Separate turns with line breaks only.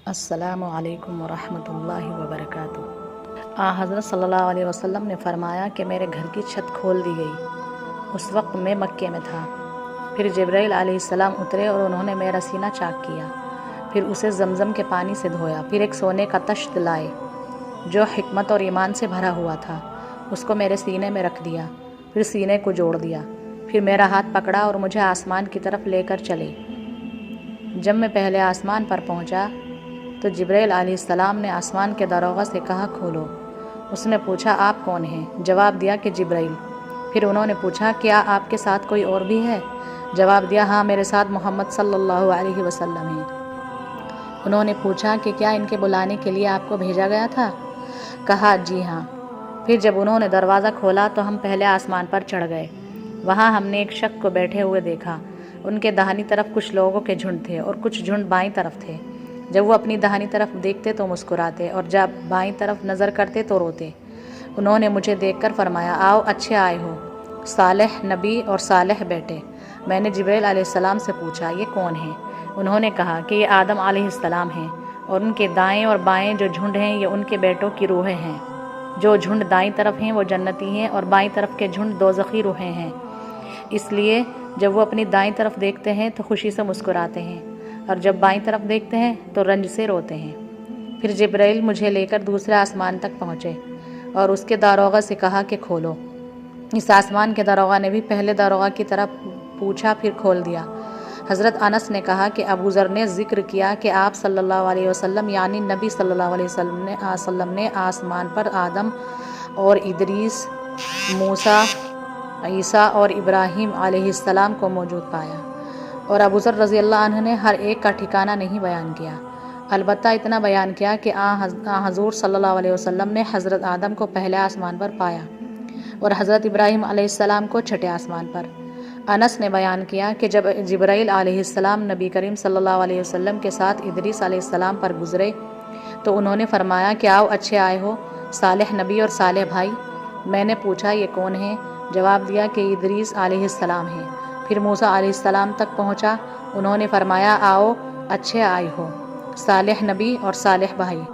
السلام علیکم ورحمۃ اللہ وبرکاتہ۔ حضرت صلی اللہ علیہ وسلم نے فرمایا کہ میرے گھر کی چھت کھول دی گئی۔ اس وقت میں مکے میں تھا۔ پھر جبرائیل علیہ السلام اترے اور انہوں نے میرا سینہ چاک کیا، پھر اسے زمزم کے پانی سے دھویا، پھر ایک سونے کا تشت لائے جو حکمت اور ایمان سے بھرا ہوا تھا، اس کو میرے سینے میں رکھ دیا، پھر سینے کو جوڑ دیا، پھر میرا ہاتھ پکڑا اور مجھے آسمان کی طرف لے کر چلے۔ جب میں پہلے آسمان پر پہنچا تو جبرائیل علیہ السلام نے آسمان کے داروغہ سے کہا کھولو۔ اس نے پوچھا آپ کون ہیں؟ جواب دیا کہ جبرائیل۔ پھر انہوں نے پوچھا کیا آپ کے ساتھ کوئی اور بھی ہے؟ جواب دیا ہاں، میرے ساتھ محمد صلی اللہ علیہ وسلم ہیں۔ انہوں نے پوچھا کہ کیا ان کے بلانے کے لیے آپ کو بھیجا گیا تھا؟ کہا جی ہاں۔ پھر جب انہوں نے دروازہ کھولا تو ہم پہلے آسمان پر چڑھ گئے۔ وہاں ہم نے ایک شخص کو بیٹھے ہوئے دیکھا۔ ان کے داہنی طرف کچھ لوگوں کے جھنڈ تھے اور کچھ جھنڈ بائیں طرف تھے۔ جب وہ اپنی داہنی طرف دیکھتے تو مسکراتے اور جب بائیں طرف نظر کرتے تو روتے۔ انہوں نے مجھے دیکھ کر فرمایا آؤ، اچھے آئے ہو، صالح نبی اور صالح بیٹے۔ میں نے جبرائیل علیہ السلام سے پوچھا یہ کون ہیں؟ انہوں نے کہا کہ یہ آدم علیہ السلام ہیں، اور ان کے دائیں اور بائیں جو جھنڈ ہیں یہ ان کے بیٹوں کی روحیں ہیں۔ جو جھنڈ دائیں طرف ہیں وہ جنتی ہیں اور بائیں طرف کے جھنڈ دوزخی روحیں ہیں۔ اس لیے جب وہ اپنی دائیں طرف دیکھتے ہیں تو خوشی سے مسکراتے ہیں، اور جب بائیں طرف دیکھتے ہیں تو رنج سے روتے ہیں۔ پھر جبرائیل مجھے لے کر دوسرے آسمان تک پہنچے اور اس کے داروغہ سے کہا کہ کھولو۔ اس آسمان کے داروغہ نے بھی پہلے داروغہ کی طرف پوچھا، پھر کھول دیا۔ حضرت انس نے کہا کہ ابو ذر نے ذکر کیا کہ آپ صلی اللہ علیہ وسلم یعنی نبی صلی اللہ علیہ وسلم نے آسمان پر آدم اور ادریس، موسیٰ، عیسیٰ اور ابراہیم علیہ السلام کو موجود پایا، اور ابو ذر رضی اللہ عنہ نے ہر ایک کا ٹھکانہ نہیں بیان کیا، البتہ اتنا بیان کیا کہ حضور صلی اللہ علیہ وسلم نے حضرت آدم کو پہلے آسمان پر پایا اور حضرت ابراہیم علیہ السلام کو چھٹے آسمان پر۔ انس نے بیان کیا کہ جب جبرائیل علیہ السلام نبی کریم صلی اللہ علیہ وسلم کے ساتھ ادریس علیہ السلام پر گزرے تو انہوں نے فرمایا کہ آؤ، اچھے آئے ہو، صالح نبی اور صالح بھائی۔ میں نے پوچھا یہ کون ہیں؟ جواب دیا کہ ادریس علیہ السلام ہیں۔ پھر موسیٰ علیہ السلام تک پہنچا۔ انہوں نے فرمایا آؤ، اچھے آئے ہو، صالح نبی اور صالح بھائی۔